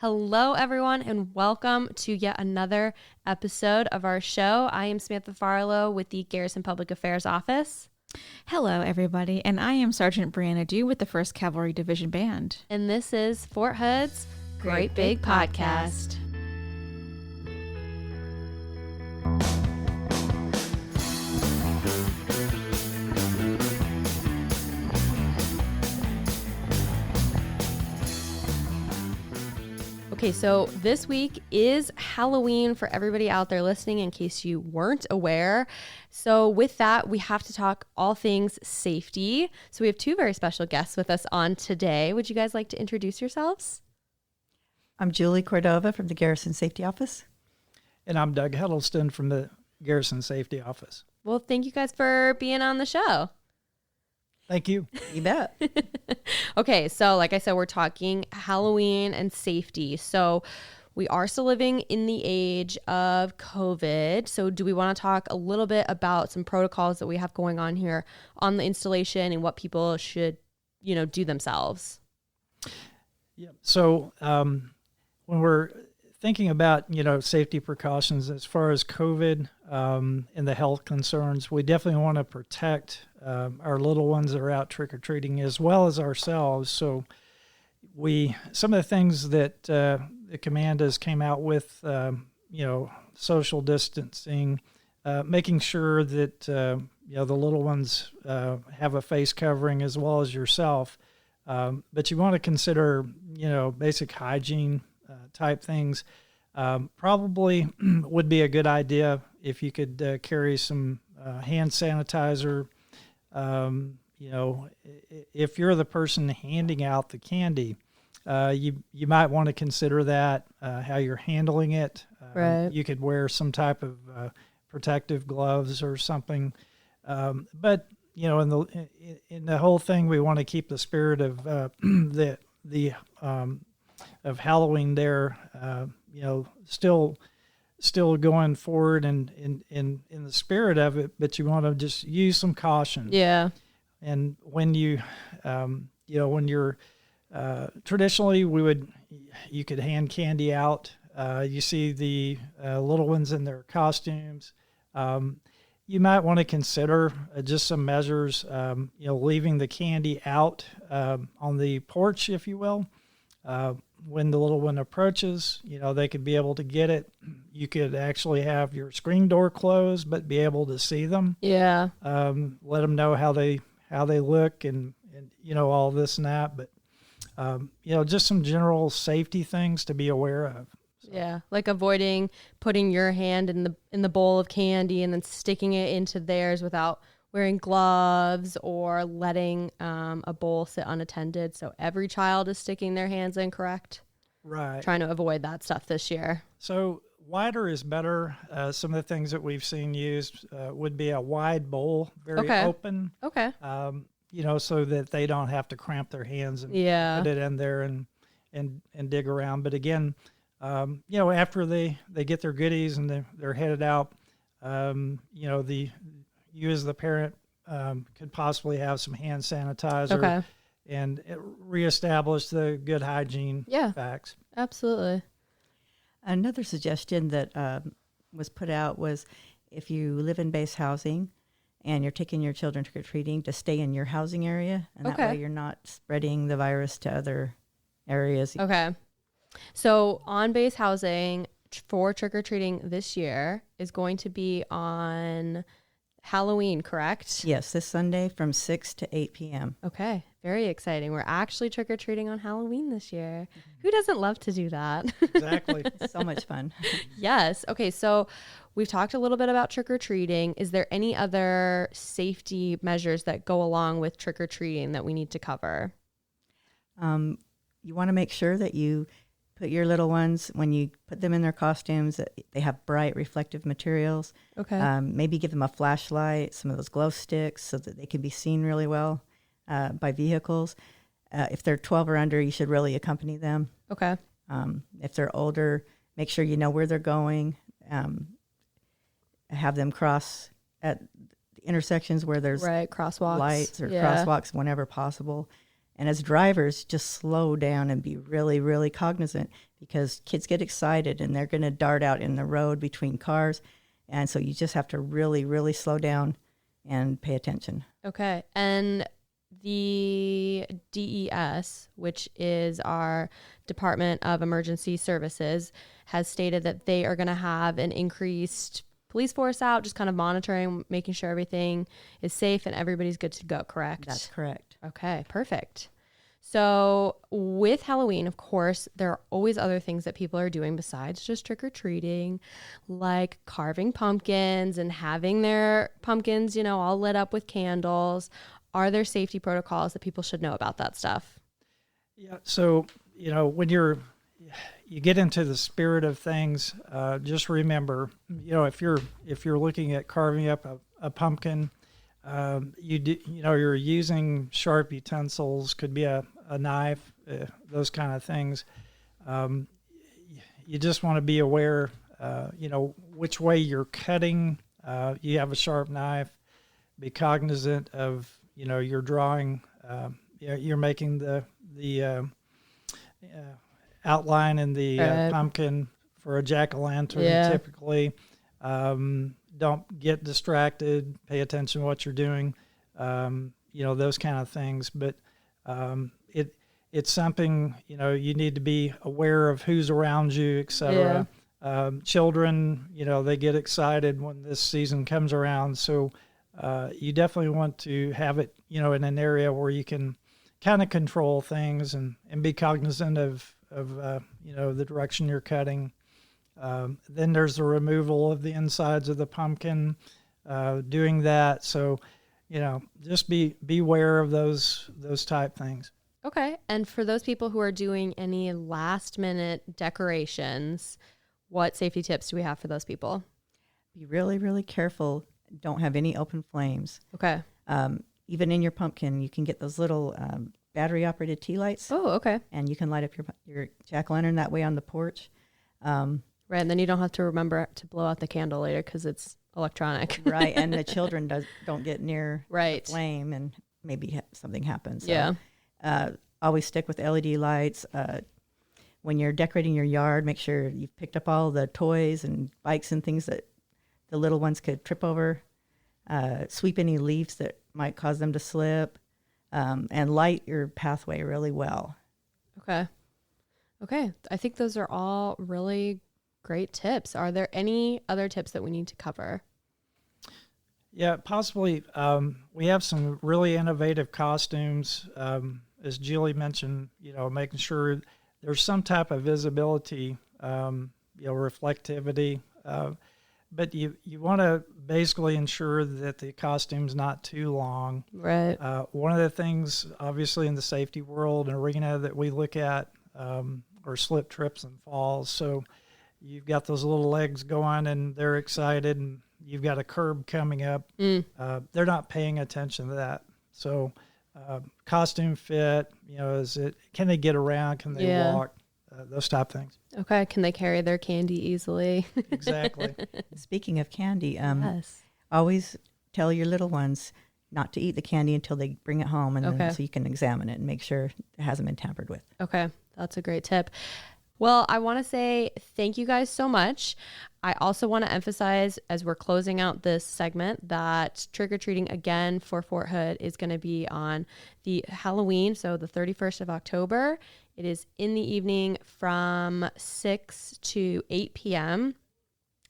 Hello, everyone, and welcome to yet another episode of our show. I am Samantha Farlow with the Garrison Public Affairs Office. Hello, everybody, and I am Sergeant Brianna with the 1st Cavalry Division Band. And this is Fort Hood's Great Big Podcast. Okay, so this week is Halloween for everybody out there listening, in case you weren't aware. So with that, we have to talk all things safety. So we have two very special guests with us on today. Would you guys like to introduce yourselves? I'm Julie Cordova from the Garrison Safety Office. And I'm Doug Huddleston from the Garrison Safety Office. Well, thank you guys for being on the show. Thank you. You bet. Okay, so like I said, we're talking Halloween and safety. So we are still living in the age of COVID. So do we want to talk a little bit about some protocols that we have going on here on the installation and what people should, do themselves? Yeah. So when we're thinking about, safety precautions as far as COVID and the health concerns, we definitely want to protect our little ones that are out trick-or-treating as well as ourselves. So some of the things that the command has came out with, social distancing, making sure that, the little ones have a face covering as well as yourself. But you want to consider, basic hygiene type things. Probably would be a good idea if you could carry some hand sanitizer. If you're the person handing out the candy, you might want to consider that, how you're handling it. Right. You could wear some type of protective gloves or something. But in the whole thing, we want to keep the spirit of of Halloween there. Still going forward and in the spirit of it, but you want to just use some caution. Yeah. And when you, when you're traditionally you could hand candy out. You see the little ones in their costumes. You might want to consider just some measures. Leaving the candy out on the porch, if you will. When the little one approaches, they could be able to get it. You could actually have your screen door closed, but be able to see them. Yeah. Let them know how they look and all this and that. But, just some general safety things to be aware of. So. Yeah, like avoiding putting your hand in the bowl of candy and then sticking it into theirs without wearing gloves, or letting a bowl sit unattended. So every child is sticking their hands in, correct? Right. Trying to avoid that stuff this year. So wider is better. Some of the things that we've seen used would be a wide bowl, very open. Okay. So that they don't have to cramp their hands and put it in there and dig around. But again, after they get their goodies and they're headed out, you as the parent could possibly have some hand sanitizer and reestablish the good hygiene facts. Absolutely. Another suggestion that was put out was if you live in base housing and you're taking your children trick-or-treating, to stay in your housing area, and that way you're not spreading the virus to other areas. Okay. So on-base housing for trick-or-treating this year is going to be on Halloween, correct? Yes, this Sunday from 6 to 8 p.m. Okay, very exciting. We're actually trick-or-treating on Halloween this year. Who doesn't love to do that? Exactly. So much fun. Yes. Okay, so we've talked a little bit about trick-or-treating. Is there any other safety measures that go along with trick-or-treating that we need to cover? You want to make sure that you put your little ones, when you put them in their costumes, that they have bright reflective materials. Okay. Maybe give them a flashlight, some of those glow sticks, so that they can be seen really well by vehicles. If they're 12 or under, you should really accompany them. Okay. If they're older, make sure you know where they're going. Have them cross at the intersections where there's crosswalks. lights or crosswalks whenever possible. And as drivers, just slow down and be really, really cognizant, because kids get excited and they're going to dart out in the road between cars. And so you just have to really, really slow down and pay attention. Okay. And the DES, which is our Department of Emergency Services, has stated that they are going to have an increased police force out, just kind of monitoring, making sure everything is safe and everybody's good to go, correct? That's correct. Okay, perfect. So with Halloween, of course, there are always other things that people are doing besides just trick-or-treating, like carving pumpkins and having their pumpkins, all lit up with candles. Are there safety protocols that people should know about that stuff? Yeah. So, when you get into the spirit of things, just remember, if you're looking at carving up a pumpkin, you're using sharp utensils, could be a knife, those kind of things. You just want to be aware, which way you're cutting. You have a sharp knife. Be cognizant of, you're drawing. You're making the outline in the pumpkin for a jack-o'-lantern, typically. Don't get distracted. Pay attention to what you're doing. Those kind of things. But it's something, you need to be aware of who's around you, et cetera. Children, they get excited when this season comes around. So you definitely want to have it, in an area where you can kind of control things and be cognizant of the direction you're cutting. Then there's the removal of the insides of the pumpkin, doing that. So, just be aware of those type things. Okay. And for those people who are doing any last minute decorations, what safety tips do we have for those people? Be really, really careful. Don't have any open flames. Okay. Even in your pumpkin, you can get those little battery operated tea lights. Oh, okay. And you can light up your jack-o'-lantern that way on the porch. Right, and then you don't have to remember to blow out the candle later because it's electronic. Right, and the children don't get near the flame and maybe something happens. So, yeah. Always stick with LED lights. When you're decorating your yard, make sure you've picked up all the toys and bikes and things that the little ones could trip over. Sweep any leaves that might cause them to slip, and light your pathway really well. Okay. I think those are all really great tips. Are there any other tips that we need to cover? Yeah, possibly. We have some really innovative costumes. As Julie mentioned, making sure there's some type of visibility, reflectivity. But you want to basically ensure that the costume's not too long. Right. One of the things, obviously, in the safety world and arena that we look at are slip, trips, and falls. So you've got those little legs going, and they're excited, and you've got a curb coming up. They're not paying attention to that. So costume fit, can they get around? Can they walk? Those type of things. Okay. Can they carry their candy easily? Exactly. Speaking of candy, Yes. always tell your little ones not to eat the candy until they bring it home, and then so you can examine it and make sure it hasn't been tampered with. Okay. That's a great tip. Well, I want to say thank you guys so much. I also want to emphasize, as we're closing out this segment, that trick-or-treating again for Fort Hood is going to be on the Halloween, so the 31st of October. It is in the evening from 6 to 8 p.m.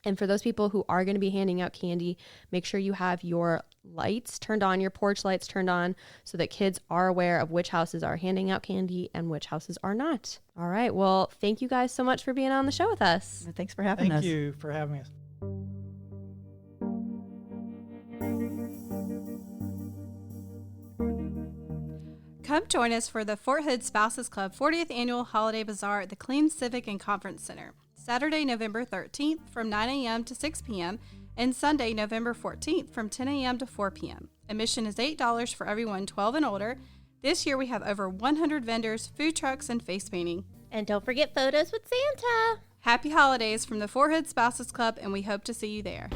And for those people who are going to be handing out candy, make sure you have your lights turned on, your porch lights turned on, so that kids are aware of which houses are handing out candy and which houses are not. All right. Well, thank you guys so much for being on the show with us. Thanks for having us. Thank you for having us. Come join us for the Fort Hood Spouses Club 40th Annual Holiday Bazaar at the Clean Civic and Conference Center, Saturday, November 13th from 9 a.m. to 6 p.m., and Sunday, November 14th from 10 a.m. to 4 p.m. Admission is $8 for everyone 12 and older. This year we have over 100 vendors, food trucks, and face painting. And don't forget photos with Santa. Happy holidays from the Fort Hood Spouses Club, and we hope to see you there.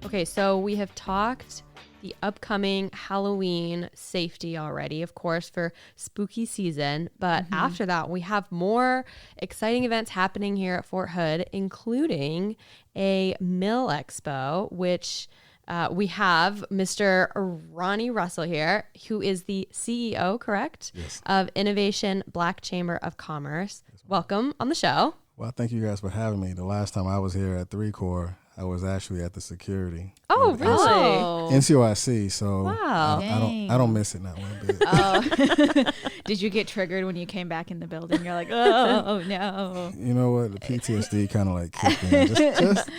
Okay, so we have talked the upcoming Halloween safety already, of course, for spooky season. But after that, we have more exciting events happening here at Fort Hood, including a Mil Expo, which we have Mr. Ronnie Russel here, who is the CEO, correct? Yes. Of Innovation Black Chamber of Commerce. Welcome on the show. Well, thank you guys for having me. The last time I was here at 3 Corps, I was actually at the security. Oh, with really? Oh. NCOIC, so Wow. I don't miss it not one bit. Oh. Did you get triggered when you came back in the building? You're like, oh no. You know what? The PTSD kind of like kicked in,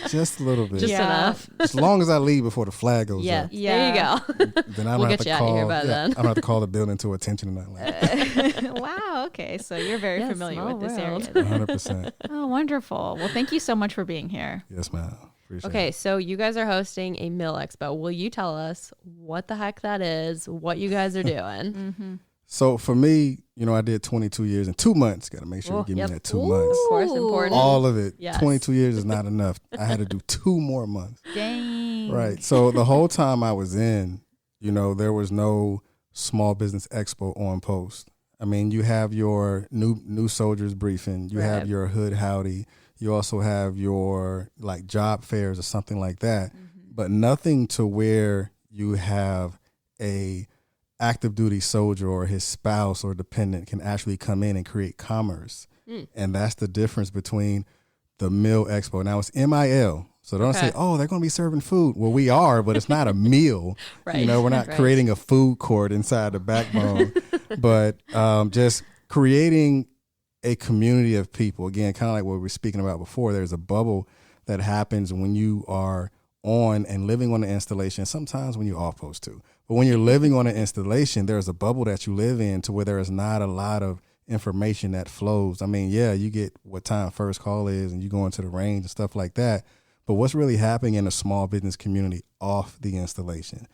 just a little bit. Just enough. As long as I leave before the flag goes Yeah, up, there you go. then I don't We'll have get to you out of call. here by then. I don't have to call the building to attention or nothing like that. Wow. Okay. So you're very Yeah, familiar small with this world. area. 100%. Oh, wonderful. Well, thank you so much for being here. Yes, ma'am. Appreciate Okay, it. so you guys are hosting a Mil Expo. Will you tell us what the heck that is, what you guys are doing? So for me, I did 22 years in 2 months. Got to make sure you give me that 2 months. Of course, important. All of it. Yes. 22 years is not enough. I had to do 2 more months. Dang. Right. So the whole time I was in, there was no small business expo on post. I mean, you have your new soldiers briefing, you have your hood howdy, you also have your like job fairs or something like that, but nothing to where you have a active duty soldier or his spouse or dependent can actually come in and create commerce. And that's the difference between the Mil Expo. Now it's MIL. So don't say, oh, they're going to be serving food. Well, we are, but it's not a meal. Right. We're not creating a food court inside the Backbone, but just creating a community of people. Again, kind of like what we were speaking about before, there's a bubble that happens when you are on and living on the installation, sometimes when you're off post too. But when you're living on an installation, there's a bubble that you live in to where there is not a lot of information that flows. I mean, yeah, you get what time first call is and you go into the range and stuff like that. But what's really happening in a small business community off the installation,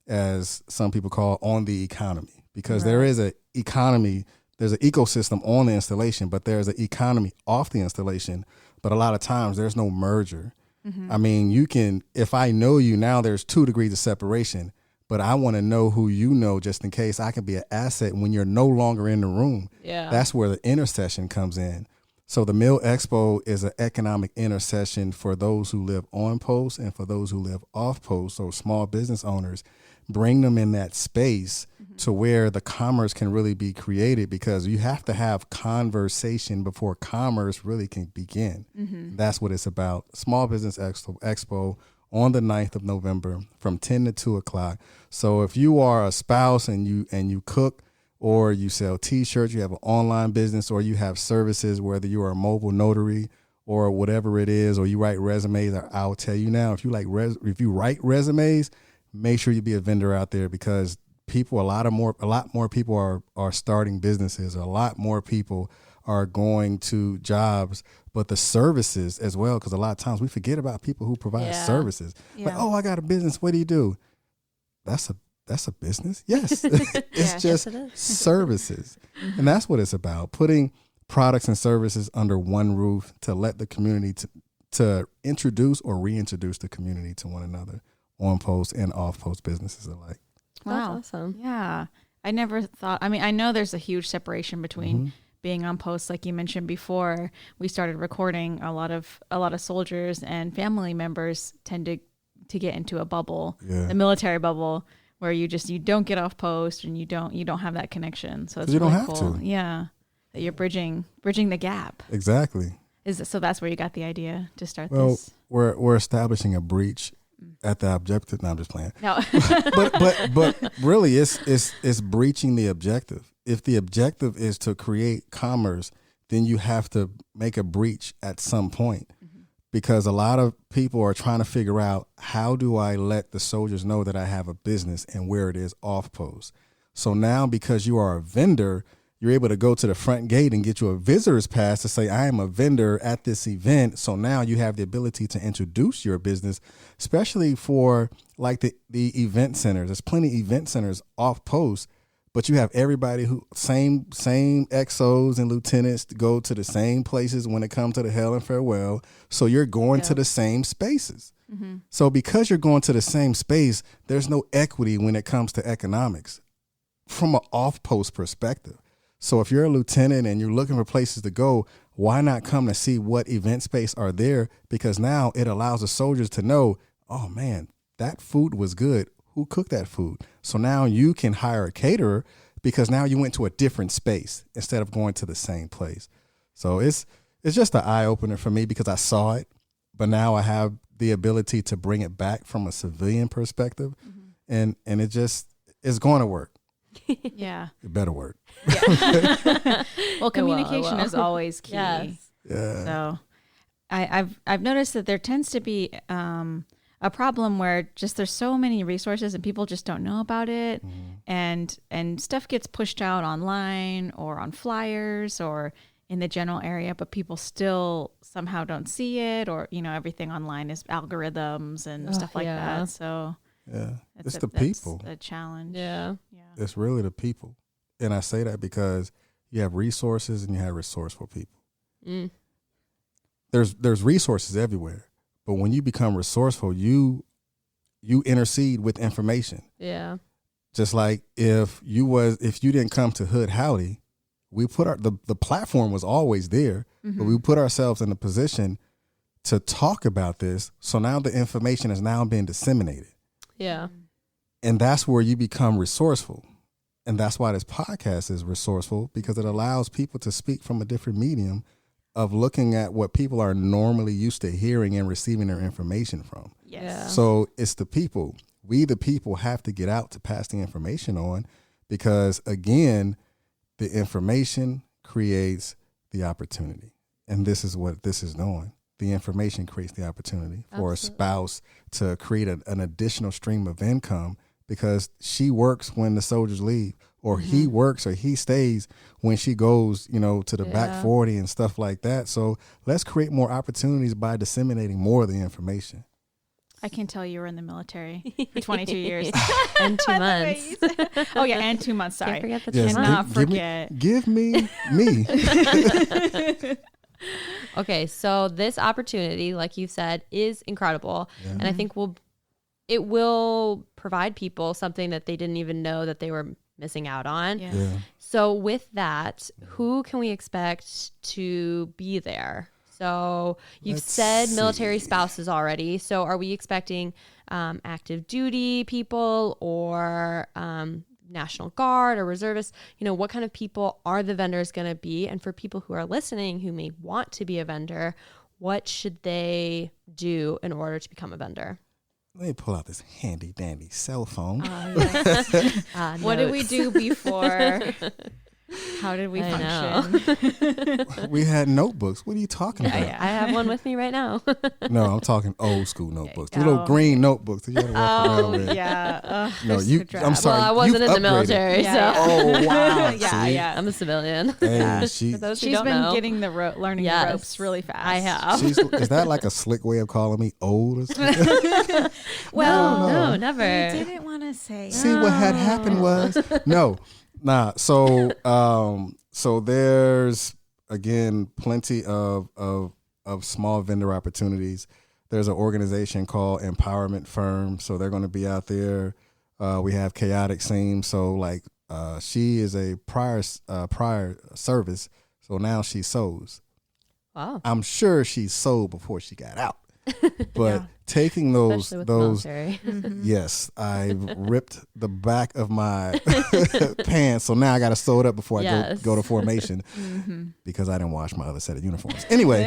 as some people call on the economy, because there is an economy, there's an ecosystem on the installation, but there's an economy off the installation. But a lot of times there's no merger. I mean, you can, if I know you now, there's 2 degrees of separation, but I want to know who you know just in case I can be an asset when you're no longer in the room. Yeah. That's where the intercession comes in. So the Mil Expo is an economic intercession for those who live on post and for those who live off post. So small business owners, bring them in that space to where the commerce can really be created, because you have to have conversation before commerce really can begin. That's what it's about. Small Business Expo on the 9th of November from 10 to 2 o'clock. So if you are a spouse and you cook, or you sell T-shirts, you have an online business, or you have services, whether you are a mobile notary or whatever it is, or you write resumes, I'll tell you now, if you write resumes, make sure you be a vendor out there, because people, a lot more people are starting businesses. A lot more people are going to jobs, but the services as well, because a lot of times we forget about people who provide services. Like, oh, I got a business. What do you do? That's a business. Yes. It's just services. And that's what it's about. Putting products and services under one roof to let the community to introduce or reintroduce the community to one another, on post and off post businesses alike. Wow. That's awesome. Yeah. I never thought, I know there's a huge separation between being on post, like you mentioned before we started recording. A lot of soldiers and family members tend to get into a bubble, the military bubble, where you don't get off post and you don't have that connection. So it's you really don't have cool. to. Yeah. That you're bridging the gap. Exactly. So that's where you got the idea to start Well, this. we're establishing a breach at the objective. No, I'm just playing. No. but really it's breaching the objective. If the objective is to create commerce, then you have to make a breach at some point, because a lot of people are trying to figure out, how do I let the soldiers know that I have a business and where it is off post? So now, because you are a vendor, you're able to go to the front gate and get you a visitor's pass to say, I am a vendor at this event. So now you have the ability to introduce your business, especially for like the event centers. There's plenty of event centers off post, but you have everybody who same XOs and lieutenants go to the same places when it comes to the hail and farewell. So you're going to the same spaces. Mm-hmm. So because you're going to the same space, there's no equity when it comes to economics from an off-post perspective. So if you're a lieutenant and you're looking for places to go, why not come to see what event space are there? Because now it allows the soldiers to know, oh man, that food was good. Who cooked that food? So now you can hire a caterer because now you went to a different space instead of going to the same place. So it's just an eye opener for me because I saw it, but now I have the ability to bring it back from a civilian perspective, and it's going to work. Yeah, It better work. Yeah. Well, communication is always key. Yes. Yeah. So I've noticed that there tends to be a problem where just there's so many resources and people just don't know about it, and stuff gets pushed out online or on flyers or in the general area, but people still somehow don't see it, or everything online is algorithms and stuff like that. So yeah, it's the people. That's a challenge. Yeah. It's really the people, and I say that because you have resources and you have resourceful people. There's resources everywhere. But when you become resourceful, you intercede with information. Yeah. Just like if you didn't come to Hood Howdy, we put the platform was always there, but we put ourselves in a position to talk about this. So now the information is now being disseminated. Yeah. And that's where you become resourceful. And that's why this podcast is resourceful, because it allows people to speak from a different medium of looking at what people are normally used to hearing and receiving their information from. Yes. Yeah. So it's the people. We, the people, have to get out to pass the information on, because, again, the information creates the opportunity. And this is what this is doing. The information creates the opportunity for a spouse to create an additional stream of income, because she works when the soldiers leave, or he works or he stays when she goes, to the back 40 and stuff like that. So let's create more opportunities by disseminating more of the information. I can tell you were in the military for 22 years. And 2 months. Oh, yeah, and 2 months, sorry. Can't forget the 2 Yes, months. Not forget. Give me. Okay, so this opportunity, like you said, is incredible. Yeah. And I think it will provide people something that they didn't even know that they were missing out on. Yeah. Yeah. So with that, who can we expect to be there? So you've Let's said military see. spouses already. So are we expecting active duty people or National Guard or reservists? What kind of people are the vendors going to be? And for people who are listening who may want to be a vendor, what should they do in order to become a vendor? Let me pull out this handy dandy cell phone. What did we do before? How did we I function? We had notebooks. What are you talking about? I have one with me right now. No, I'm talking old school notebooks. The little green notebooks that you had to walk around with. Yeah. No, I'm sorry. Well, I wasn't in you've the upgraded. military, Yeah, so Oh wow! Yeah, See? yeah. I'm a civilian. Hey, she, For those who She's don't been know. getting learning Yes. the ropes really fast. I have. is that like a slick way of calling me old? Or something? Well, No. no, never. Didn't want to say. See, what had happened was So there's, again, plenty of small vendor opportunities. There's an organization called Empowerment Firm, so they're going to be out there. We have Chaotic Seam, so she is a prior service, so now she sews. Wow. I'm sure she sewed before she got out, but taking those Especially with the military. yes, I ripped the back of my pants, so now I got to sew it up before I go to formation because I didn't wash my other set of uniforms. Anyway,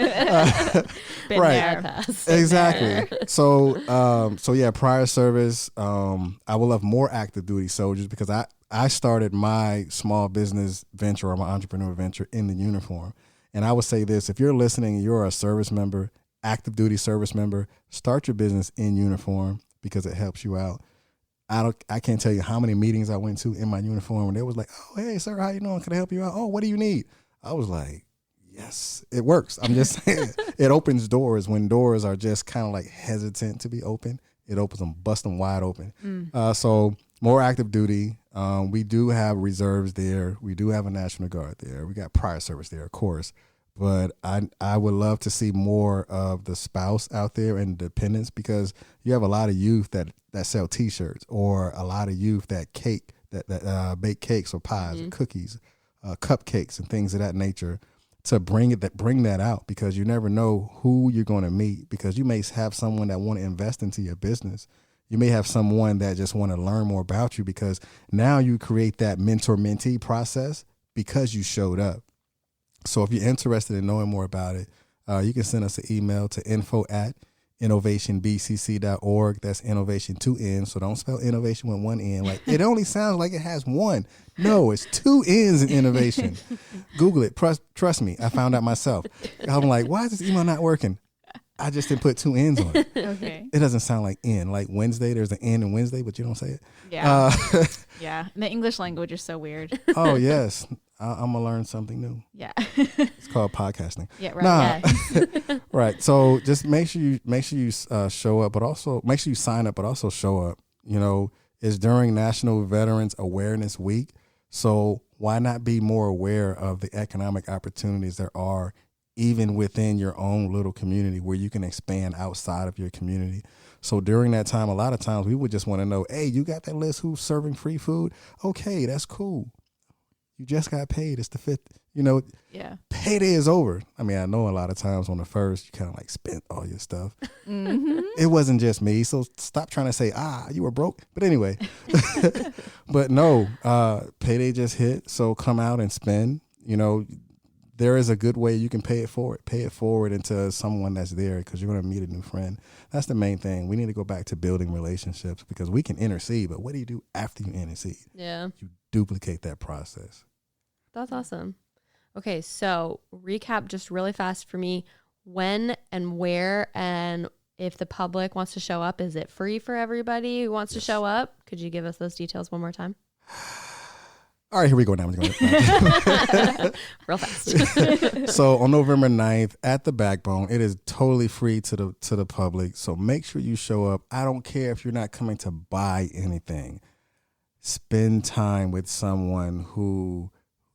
Been right. there. Exactly. So yeah, prior service. I will have more active duty soldiers because I started my small business venture or my entrepreneur venture in the uniform. And I would say this: if you're listening, you're a service member, active duty service member, start your business in uniform because it helps you out. I can't tell you how many meetings I went to in my uniform when they was like, "Oh, hey, sir, how you doing? Can I help you out? Oh, what do you need?" I was like, yes, it works. I'm just saying, it opens doors when doors are just kind of like hesitant to be open. It opens them, bust them wide open. So more active duty. We do have reserves there. We do have a National Guard there. We got prior service there, of course. But I would love to see more of the spouse out there and dependents, because you have a lot of youth that sell T-shirts, or a lot of youth that bake cakes or pies or cookies, cupcakes and things of that nature, to bring that out, because you never know who you're going to meet, because you may have someone that want to invest into your business. You may have someone that just want to learn more about you, because now you create that mentor-mentee process because you showed up. So if you're interested in knowing more about it, you can send us an email to info@innovationbcc.org. That's innovation 2 N's. So don't spell innovation with 1 N. Like, it only sounds like it has 1. No, it's 2 N's in innovation. Google it. Trust me. I found out myself. I'm like, why is this email not working? I just didn't put 2 N's on it. Okay. It doesn't sound like N. Like Wednesday, there's an N in Wednesday, but you don't say it. Yeah. Yeah. The English language is so weird. Oh, yes. I'm going to learn something new. Yeah. It's called podcasting. Yeah, right. Nah. Right. So just make sure you show up, but also make sure you sign up, but also show up. You know, it's during National Veterans Awareness Week. So why not be more aware of the economic opportunities there are even within your own little community, where you can expand outside of your community. So during that time, a lot of times we would just want to know, hey, you got that list who's serving free food? Okay, that's cool. You just got paid. It's the 5th, Yeah. Payday is over. I mean, I know a lot of times on the 1st, you kind of like spent all your stuff. Mm-hmm. It wasn't just me. So stop trying to say, you were broke. But anyway, but no, payday just hit. So come out and spend. There is a good way you can pay it forward. Pay it forward into someone that's there, because you're going to meet a new friend. That's the main thing. We need to go back to building relationships, because we can intercede, but what do you do after you intercede? Yeah. You duplicate that process. That's awesome. Okay, so recap just really fast for me. When and where, and if the public wants to show up, is it free for everybody who wants to show up? Could you give us those details one more time? All right, here we go now. Real fast. So on November 9th at the Backbone, it is totally free to the public. So make sure you show up. I don't care if you're not coming to buy anything. Spend time with someone who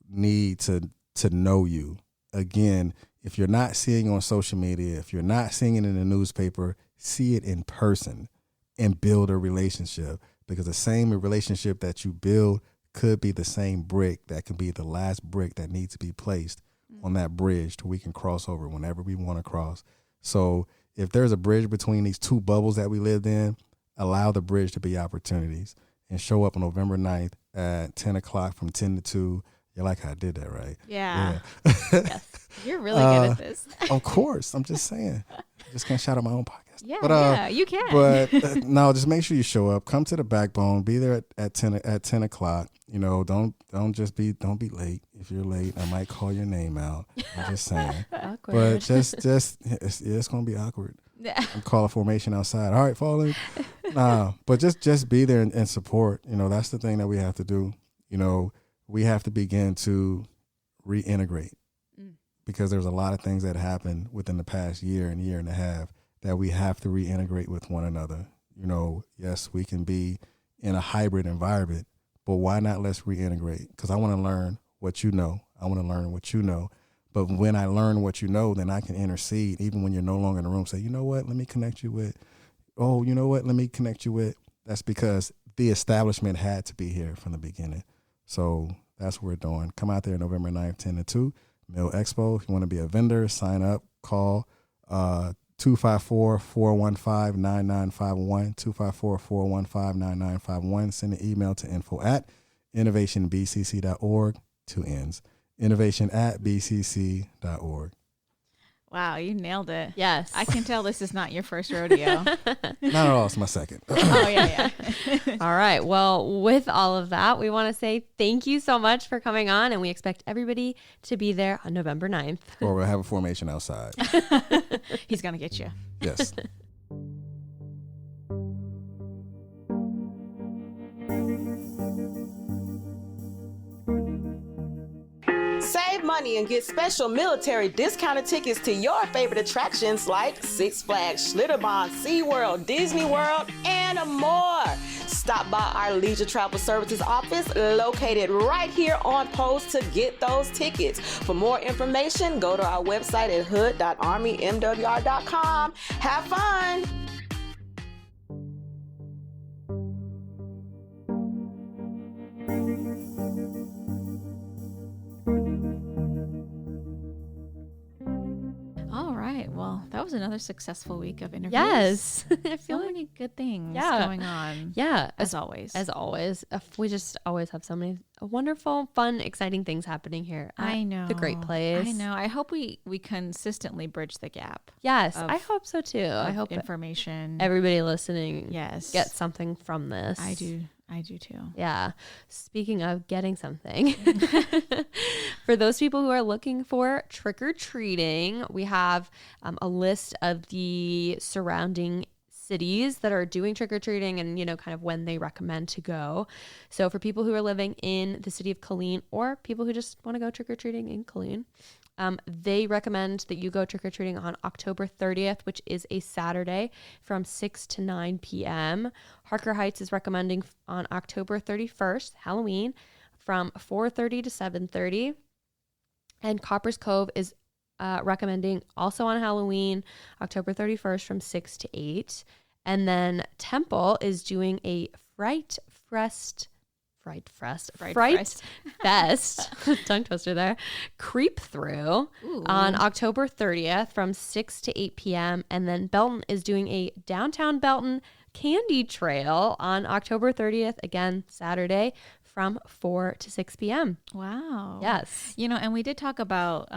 need to know you. Again, if you're not seeing on social media, if you're not seeing it in the newspaper, see it in person and build a relationship, because the same relationship that you build could be the same brick that could be the last brick that needs to be placed on that bridge till we can cross over whenever we want to cross. So if there's a bridge between these two bubbles that we lived in, allow the bridge to be opportunities, and show up on November 9th at 10 o'clock from 10 to 2. You're like, I did that right. Yeah. Yes. You're really good at this. Of course. I'm just saying. I just can't shout out my own podcast. Yeah, But, you can. But no, just make sure you show up. Come to the Backbone. Be there at 10 o'clock. Don't be late. If you're late, I might call your name out. I'm just saying. Awkward. But just it's gonna be awkward. I'm calling formation outside. All right, falling. But just be there and support. That's the thing that we have to do. We have to begin to reintegrate, because there's a lot of things that happened within the past year and a half that we have to reintegrate with one another. Yes, we can be in a hybrid environment, but why not let's reintegrate? Because I want to learn what you know. I want to learn what you know. But when I learn what you know, then I can intercede, even when you're no longer in the room. Say, you know what, let me connect you with. Oh, you know what, let me connect you with. That's because the establishment had to be here from the beginning. So that's what we're doing. Come out there November 9th, 10 to 2, Mil Expo. If you want to be a vendor, sign up, call 254-415-9951, 254-415-9951. Send an email to info@innovationbcc.org, 2 N's, innovation@bcc.org. Wow, you nailed it. Yes. I can tell this is not your first rodeo. Not at all. It's my second. Oh, yeah. All right. Well, with all of that, we want to say thank you so much for coming on, and we expect everybody to be there on November 9th. Or we'll have a formation outside. He's going to get you. Yes. Save money and get special military discounted tickets to your favorite attractions like Six Flags, Schlitterbahn, SeaWorld, Disney World, and more. Stop by our Leisure Travel Services office located right here on post to get those tickets. For more information, go to our website at hood.armymwr.com. Have fun! All right. Well, that was another successful week of interviews. Yes. I feel many good things Yeah. going on. Yeah. As always. As always. We just always have so many wonderful, fun, exciting things happening here. I know. The great place. I know. I hope we consistently bridge the gap. Yes. of- I hope so too. I hope information. everybody listening Yes. gets something from this. I do too. Yeah. Speaking of getting something, for those people who are looking for trick-or-treating, we have a list of the surrounding cities that are doing trick-or-treating and, kind of when they recommend to go. So for people who are living in the city of Killeen or people who just want to go trick-or-treating in Killeen, they recommend that you go trick-or-treating on October 30th, which is a Saturday from 6 to 9 p.m. Harker Heights is recommending on October 31st, Halloween, from 4:30 to 7:30. And Coppers Cove is recommending also on Halloween, October 31st from 6 to 8. And then Temple is doing a Fright Fest, tongue twister there, creep through on October 30th from 6 to 8 p.m. And then Belton is doing a downtown Belton candy trail on October 30th, again, Saturday, from 4 to 6 p.m. Wow. Yes. And we did talk about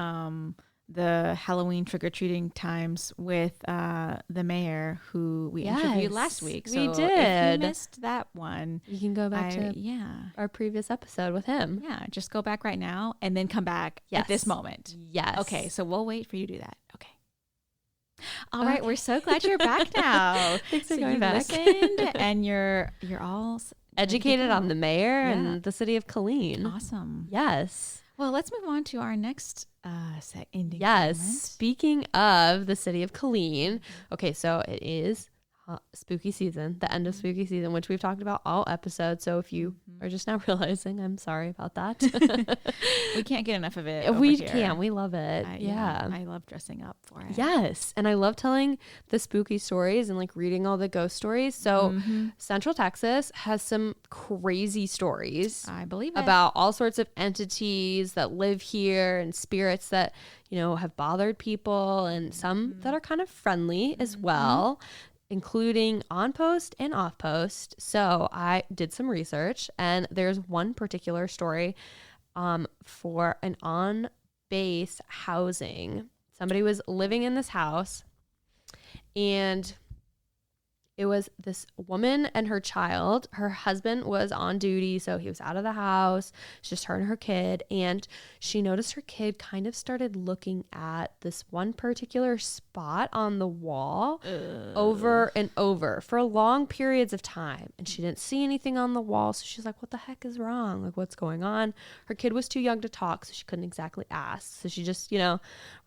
the Halloween trick-or-treating times with the mayor who we interviewed last week. So we did. If you missed that one, You can go back to our previous episode with him. Yeah, just go back right now and then come back at this moment. Yes. Okay, so we'll wait for you to do that. Okay. All right, we're so glad you're back now. Thanks for so going you back. listened and you're all Educated on the mayor Yeah. and the city of Killeen. Awesome. Yes. Well, let's move on to our next ending. Yes. segment. Speaking of the city of Killeen, okay, so it is spooky season, the end of spooky season, which we've talked about all episodes. So if you are just now realizing, I'm sorry about that. We can't get enough of it. We over here. can. We love it. Yeah. I love dressing up for it. Yes. And I love telling the spooky stories and like reading all the ghost stories. So Central Texas has some crazy stories. I believe it. About all sorts of entities that live here and spirits that, have bothered people and some that are kind of friendly as well, including on post and off post. So I did some research and there's one particular story for an on base housing. Somebody was living in this house and it was this woman and her child. Her husband was on duty, so he was out of the house. It's just her and her kid. And she noticed her kid kind of started looking at this one particular spot on the wall over and over for long periods of time. And she didn't see anything on the wall. So she's like, what the heck is wrong? Like, what's going on? Her kid was too young to talk, so she couldn't exactly ask. So she just,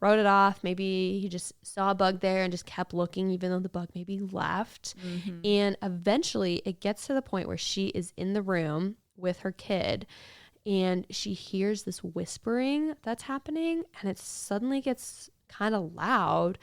wrote it off. Maybe he just saw a bug there and just kept looking, even though the bug maybe left. And eventually it gets to the point where she is in the room with her kid and she hears this whispering that's happening and it suddenly gets kind of loud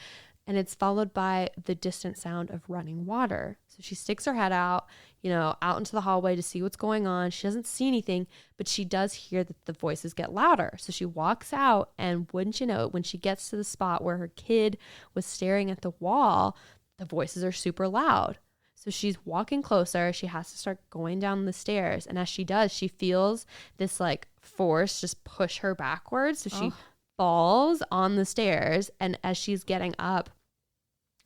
and it's followed by the distant sound of running water. So she sticks her head out, out into the hallway to see what's going on. She doesn't see anything, but she does hear that the voices get louder. So she walks out and wouldn't you know it, when she gets to the spot where her kid was staring at the wall, the voices are super loud. So she's walking closer. She has to start going down the stairs. And as she does, she feels this like force just push her backwards. So she falls on the stairs. And as she's getting up,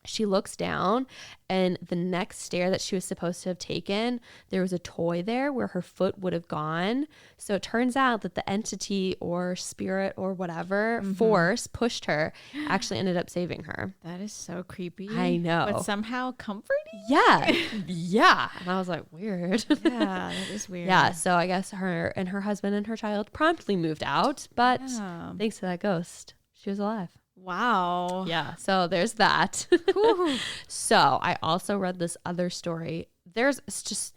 she looks down and the next stair that she was supposed to have taken, there was a toy there where her foot would have gone. So it turns out that the entity or spirit or whatever force pushed her, actually ended up saving her. That is so creepy. I know. But somehow comforting. Yeah. Yeah. And I was like, weird. Yeah, that is weird. Yeah. So I guess her and her husband and her child promptly moved out. But thanks to that ghost, she was alive. Wow. Yeah. So there's that. So I also read this other story. There's just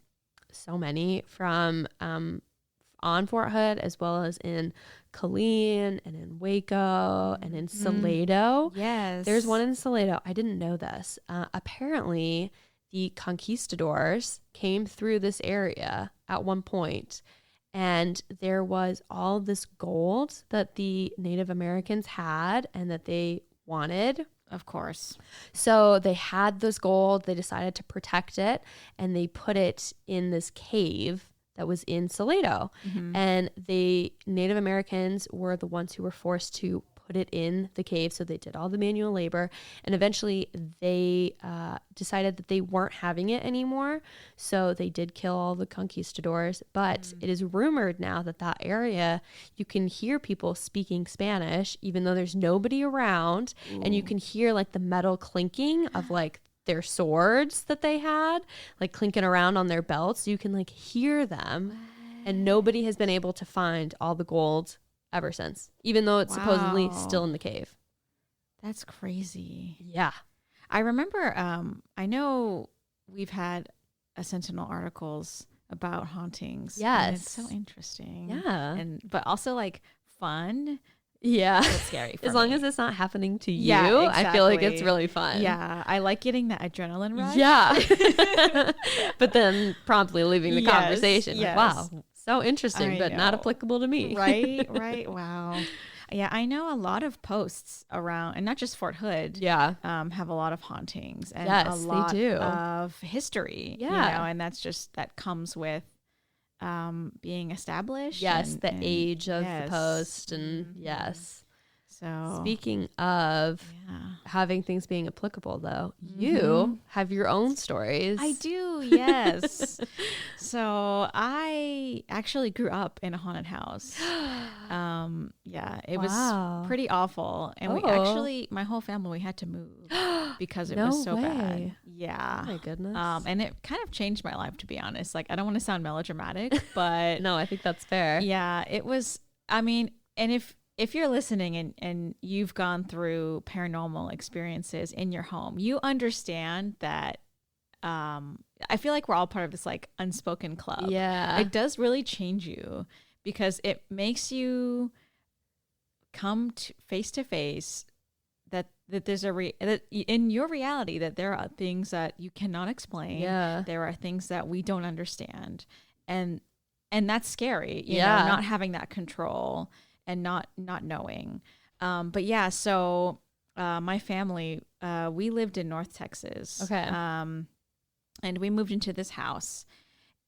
so many from on Fort Hood, as well as in Killeen and in Waco and in Salado. Yes. There's one in Salado. I didn't know this. Apparently, the conquistadors came through this area at one point, and there was all this gold that the Native Americans had and that they wanted. Of course. So they had this gold. They decided to protect it, and they put it in this cave that was in Salado. And the Native Americans were the ones who were forced to put it in the cave. So they did all the manual labor, and eventually they decided that they weren't having it anymore. So they did kill all the conquistadors, but it is rumored now that that area, you can hear people speaking Spanish, even though there's nobody around. And you can hear like the metal clinking of like their swords that they had, like clinking around on their belts. You can like hear them. And nobody has been able to find all the gold ever since, even though it's supposedly still in the cave. That's crazy. Yeah. I remember, I know we've had Sentinel articles about hauntings. Yes. And it's so interesting. Yeah. But also like fun. Yeah. It's scary for as long me. as it's not happening to you, Yeah, I feel like it's exactly. really fun. Yeah. I like getting that adrenaline rush. Yeah. But then promptly leaving the Yes, conversation. yes. Like, wow, so interesting, I but not know. applicable to me. Right. Wow. Yeah, I know a lot of posts around, and not just Fort Hood. Yeah. Have a lot of hauntings and Yes, a they lot do. of history. Yeah. And that comes with being established. Yes, and, the and- age of yes. the post. And yes. So Speaking of yeah. having things being applicable, though, you have your own stories. I do, yes. So I actually grew up in a haunted house. Yeah, it Wow. was pretty awful. And my whole family, we had to move because it No was so way. bad. Yeah. Oh my goodness. And it kind of changed my life, to be honest. Like, I don't want to sound melodramatic, but No, I think that's fair. yeah, it was, I mean, and if you're listening and you've gone through paranormal experiences in your home, you understand that I feel like we're all part of this like unspoken club. Yeah. It does really change you because it makes you come face to face that there's that in your reality that there are things that you cannot explain. Yeah. There are things that we don't understand. And that's scary, you Yeah. know, not having that control and not knowing. But yeah, so my family, we lived in North Texas. Okay. And we moved into this house.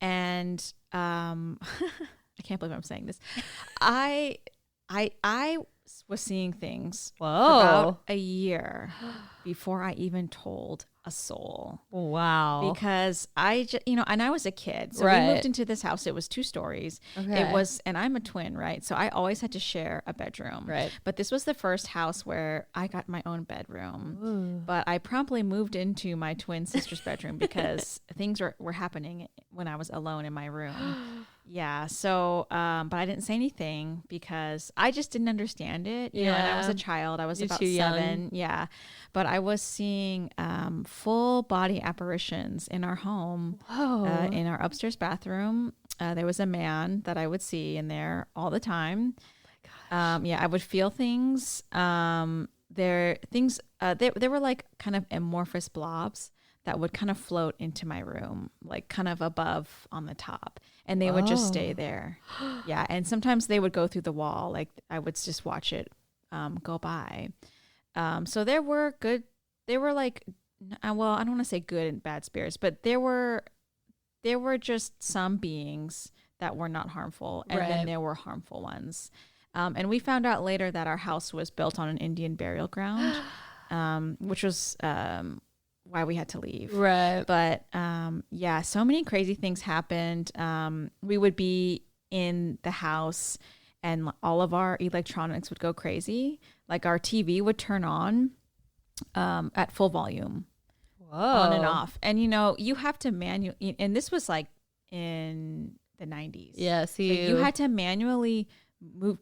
And I can't believe I'm saying this. I was seeing things for about a year before I even told a soul. Wow. Because and I was a kid. So Right. we moved into this house. It was 2 stories. Okay. It was, and I'm a twin, right? So I always had to share a bedroom. Right. But this was the first house where I got my own bedroom. Ooh. But I promptly moved into my twin sister's bedroom because things were happening when I was alone in my room. Yeah. So, but I didn't say anything because I just didn't understand it. You know, and I was a child. I was You're about too 7. young. Yeah. But I was seeing full body apparitions in our home. Whoa. In our upstairs bathroom. There was a man that I would see in there all the time. Yeah, I would feel things. They were like kind of amorphous blobs that would kind of float into my room, like kind of above on the top. And they would just stay there. Yeah. And sometimes they would go through the wall. Like I would just watch it go by. So there were like, well, I don't want to say good and bad spirits, but there were just some beings that were not harmful. And Right. then there were harmful ones. And we found out later that our house was built on an Indian burial ground, which was why we had to leave. Right. But yeah, so many crazy things happened. We would be in the house and all of our electronics would go crazy. Like our TV would turn on at full volume. Whoa. On and off. And you know, you have to manually, and this was like in the 90s. Yeah, see, So you had to manually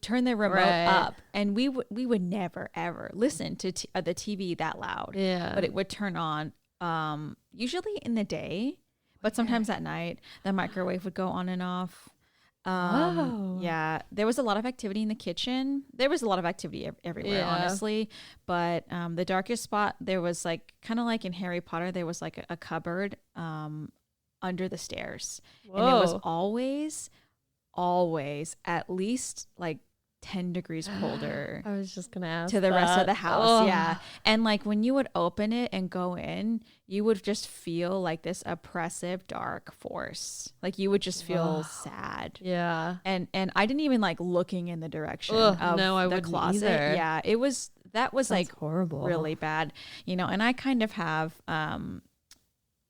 turn the remote Right. up, and we would never ever listen to the TV that loud. Yeah. But it would turn on usually in the day, But sometimes at night, the microwave would go on and off. Yeah, there was a lot of activity in the kitchen. There was a lot of activity everywhere, honestly. But the darkest spot, there was like, kind of like in Harry Potter, there was like a cupboard under the stairs. Whoa. And it was always at least like 10 degrees colder. I was just gonna ask to the rest of the house. Yeah. And like when you would open it and go in, you would just feel like this oppressive dark force. Like you would just feel sad. Yeah. And I didn't even like looking in the direction of the closet. Either. Yeah. That was like horrible. Really bad. You know, and I kind of have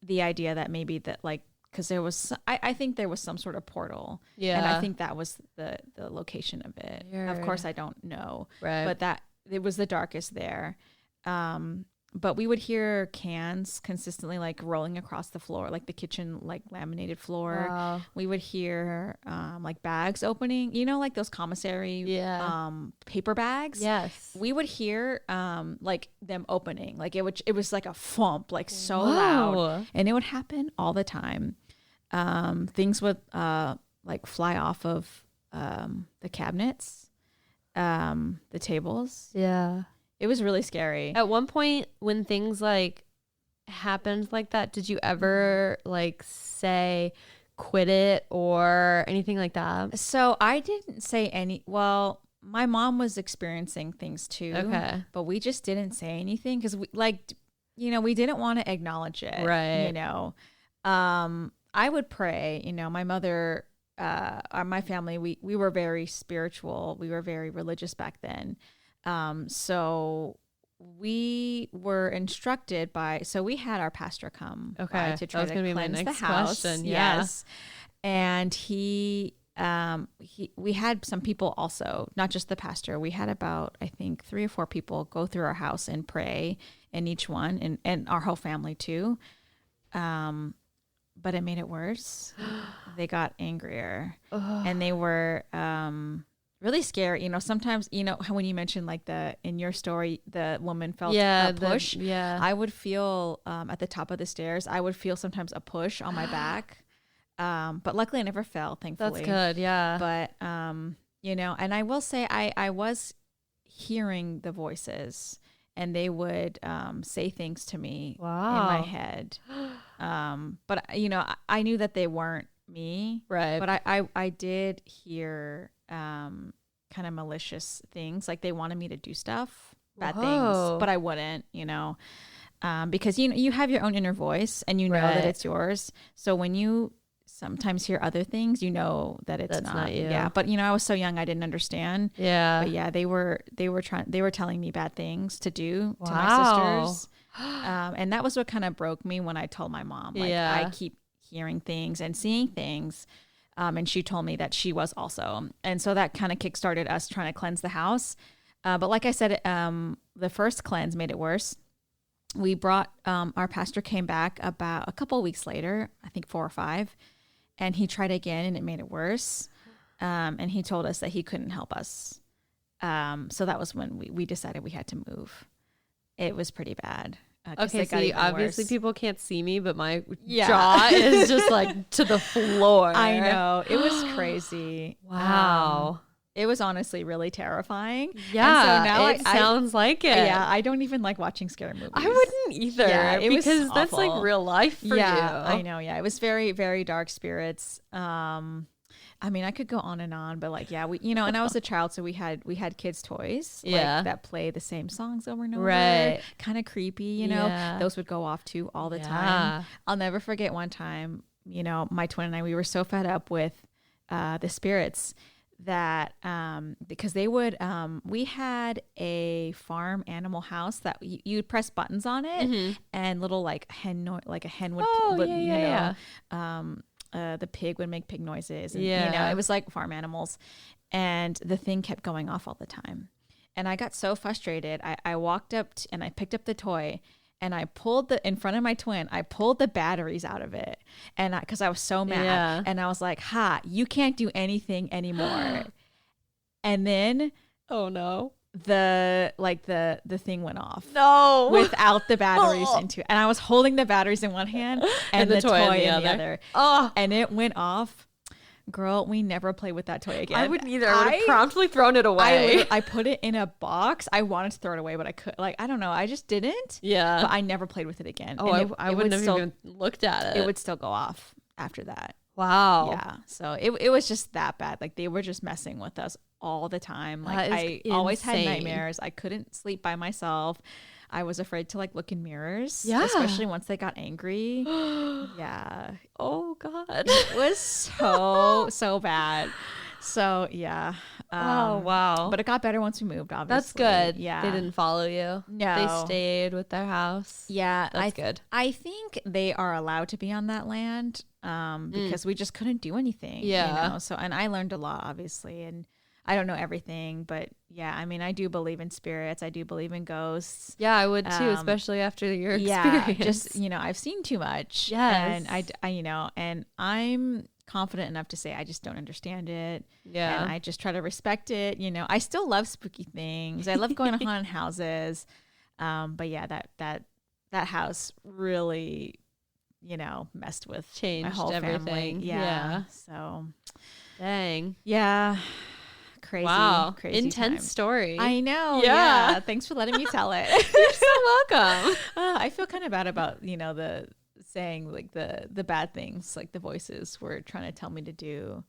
the idea that maybe that like, because there was, I think there was some sort of portal. Yeah. And I think that was the location of it. Weird. Of course, I don't know. Right. But that, it was the darkest there. But we would hear cans consistently like rolling across the floor, like the kitchen, like laminated floor. Wow. We would hear like bags opening, you know, like those commissary paper bags. Yes. We would hear like them opening, like it was like a thump, like so loud. And it would happen all the time. Things would like fly off of the cabinets, the tables. Yeah. It was really scary. At one point when things like happened like that, did you ever like say quit it or anything like that? So I didn't say well, my mom was experiencing things too. Okay. But we just didn't say anything because we like, you know, we didn't want to acknowledge it. Right. You know, I would pray, you know, my mother, my family, we were very spiritual. We were very religious back then. So we were instructed so we had our pastor come by to try to cleanse the house. Question. Yes. And we had some people also, not just the pastor. We had about, I think 3 or 4 people go through our house and pray in each one and our whole family too. But it made it worse. They got angrier and they were, really scary. You know, sometimes, you know, when you mentioned like in your story, the woman felt a push. I would feel at the top of the stairs, I would feel sometimes a push on my back. But luckily I never fell, thankfully. That's good. Yeah. But, you know, and I will say I was hearing the voices and they would say things to me in my head. But, you know, I knew that they weren't me. Right. But I did hear kind of malicious things, like they wanted me to do stuff, bad things, but I wouldn't, you know, because you have your own inner voice and you know that it's yours. So when you sometimes hear other things, you know that it's not you. Yeah. But you know, I was so young, I didn't understand. Yeah. But yeah, they were telling me bad things to do to my sisters. And that was what kind of broke me when I told my mom, like I keep hearing things and seeing things. And she told me that she was also. And so that kind of kickstarted us trying to cleanse the house. But like I said, the first cleanse made it worse. We brought, our pastor came back about a couple of weeks later, I think 4 or 5, and he tried again and it made it worse. And he told us that he couldn't help us. So that was when we decided we had to move. It was pretty bad. Okay, so obviously people can't see me, but my jaw is just like to the floor. I know. It was crazy. Wow. It was honestly really terrifying. Yeah, and so now it sounds like it. Yeah, I don't even like watching scary movies. I wouldn't either because that's like real life for you. I know. Yeah, it was very, very dark spirits. I mean, I could go on and on, but like, yeah, we, you know, and I was a child, so we had kids' toys, like, that play the same songs over and over, right? Kind of creepy, you know. Those would go off too all the time. I'll never forget one time, you know, my twin and I, we were so fed up with the spirits that because they would we had a farm animal house that you'd press buttons on it, and little like a hen would the pig would make pig noises, and you know, it was like farm animals, and the thing kept going off all the time. And I got so frustrated. I walked up and I picked up the toy and I pulled in front of my twin, I pulled the batteries out of it. And because I was so mad, and I was like, you can't do anything anymore. And then, oh no, the thing went off. No. Without the batteries into it. And I was holding the batteries in one hand and the toy in the other. Oh. And it went off. Girl, we never play with that toy again. I wouldn't either. I would have promptly thrown it away. I put it in a box. I wanted to throw it away, but I could, I don't know. I just didn't. Yeah. But I never played with it again. Oh, and I wouldn't have even looked at it. It would still go off after that. Wow. Yeah. So it was just that bad. Like they were just messing with us all the time. Like I always had nightmares. I couldn't sleep by myself. I was afraid to look in mirrors. Yeah. Especially once they got angry. Yeah. Oh God. It was so bad. So yeah. Oh wow. But it got better once we moved, obviously. That's good. Yeah. They didn't follow you. No. They stayed with their house. Yeah. That's good. I think they are allowed to be on that land because we just couldn't do anything. Yeah. So, and I learned a lot, obviously, and I don't know everything, but yeah, I mean, I do believe in spirits. I do believe in ghosts. Yeah, I would too, especially after your experience. Yeah, just, I've seen too much. Yes. And and I'm confident enough to say I just don't understand it. Yeah. And I just try to respect it. I still love spooky things. I love going to haunted houses. But yeah, that house really, messed with changed my whole everything. Family. Yeah. So dang. Yeah. Crazy. Wow. Crazy intense time. Story. I know. Yeah. Yeah. Thanks for letting me tell it. You're so welcome. I feel kind of bad about, the saying the bad things, the voices were trying to tell me to do.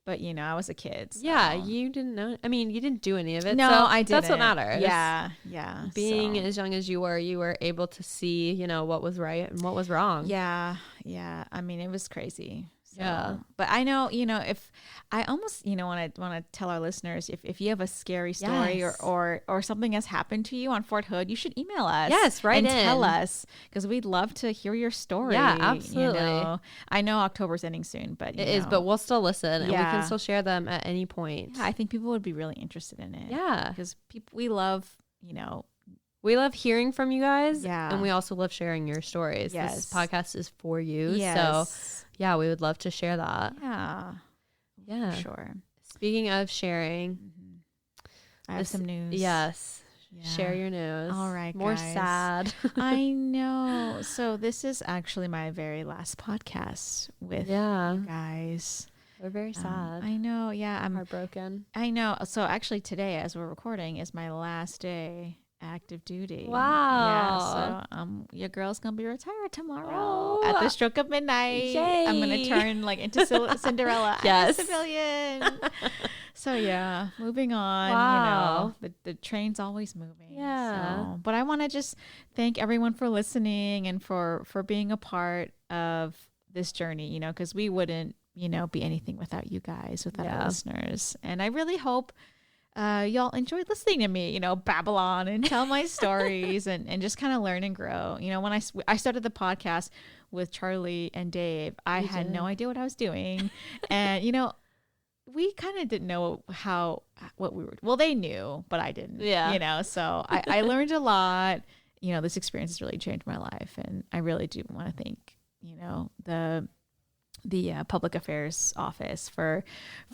But, I was a kid. So. Yeah. You didn't know. I mean, you didn't do any of it. No, so I didn't. That's what matters. Yeah. Yeah. Being as young as you were able to see, what was right and what was wrong. Yeah. Yeah. I mean, it was crazy. So, yeah. But I know, if I almost, want to tell our listeners, if you have a scary story yes. or something has happened to you on Fort Hood, you should email us. Yes, right. And tell us, because we'd love to hear your story. Yeah, absolutely. I know October's ending soon, but it is, but we'll still listen and we Yeah. can still share them at any point. Yeah, I think people would be really interested in it. Yeah. Because we love, we love hearing from you guys. Yeah. And we also love sharing your stories. Yes. This podcast is for you. Yes. So yeah, we would love to share that. Yeah. Yeah. For sure. Speaking of sharing, I have some news. Yes. Yeah. Share your news. All right, More guys. sad. I know. So this is actually my very last podcast with you guys. We're very sad. I know. Yeah. I'm heartbroken. I know. So actually today, as we're recording, is my last day active duty. Wow. Yeah. So your girl's gonna be retired tomorrow at the stroke of midnight. Yay. I'm gonna turn into Cinderella. Yes. I'm a civilian. So yeah, moving on. Wow. The train's always moving. Yeah. So, but I want to just thank everyone for listening and for being a part of this journey. Because we wouldn't be anything without you guys, without our listeners. And I really hope y'all enjoyed listening to me, babble on and tell my stories and just kind of learn and grow. When I started the podcast with Charlie and Dave, I had no idea what I was doing. And, we kind of didn't know what we were. Well, they knew, but I didn't. Yeah. So I learned a lot. This experience has really changed my life. And I really do want to thank, the public affairs office for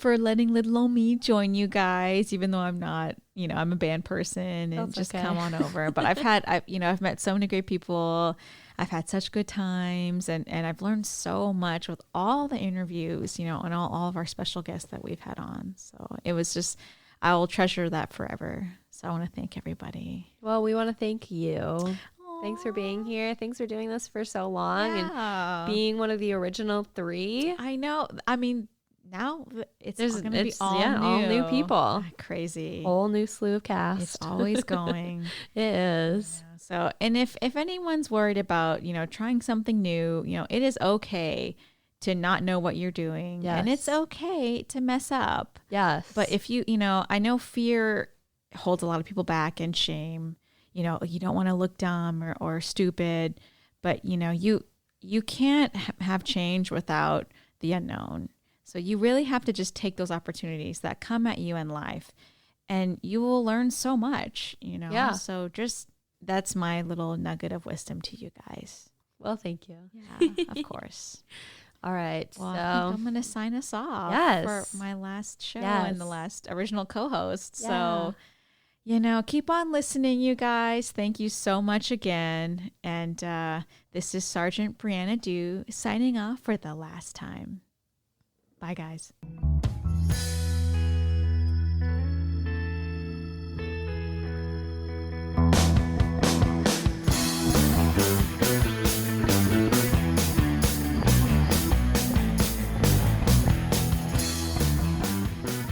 letting little old me join you guys, even though I'm not, I'm a band person and That's just okay. come on over. But I've met so many great people. I've had such good times and I've learned so much with all the interviews, and all of our special guests that we've had on. So it was just, I will treasure that forever. So I want to thank everybody. Well, we want to thank you. Thanks for being here. Thanks for doing this for so long and being one of the original 3. I know. I mean, now it's going to be all new people. Crazy. Whole new slew of cast. It's always going. It is. Yeah. So, and if anyone's worried about, trying something new, it is okay to not know what you're doing. Yes. And it's okay to mess up. Yes. But if I know fear holds a lot of people back and shame. You don't want to look dumb or stupid, but you can't have change without the unknown. So you really have to just take those opportunities that come at you in life and you will learn so much, Yeah. So just, that's my little nugget of wisdom to you guys. Well, thank you. Yeah, of course. All right. Well, so I think I'm going to sign us off Yes. for my last show Yes. and the last original co-host. Yeah. So Keep on listening, you guys. Thank you so much again. And this is Sergeant Brianna Dew signing off for the last time. Bye, guys.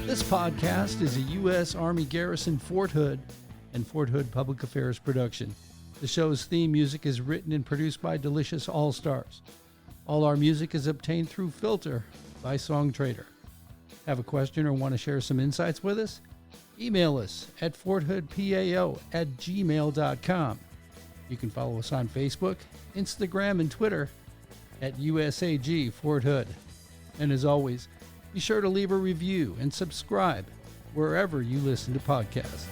This podcast is a U.S. Army Garrison Fort Hood and Fort Hood Public Affairs production. The show's theme music is written and produced by Delicious All-Stars. All our music is obtained through Filter by Song Trader. Have a question or want to share some insights with us? Email us at forthoodpao@gmail.com. You can follow us on Facebook, Instagram, and Twitter at USAG Fort Hood. And as always, be sure to leave a review and subscribe wherever you listen to podcasts.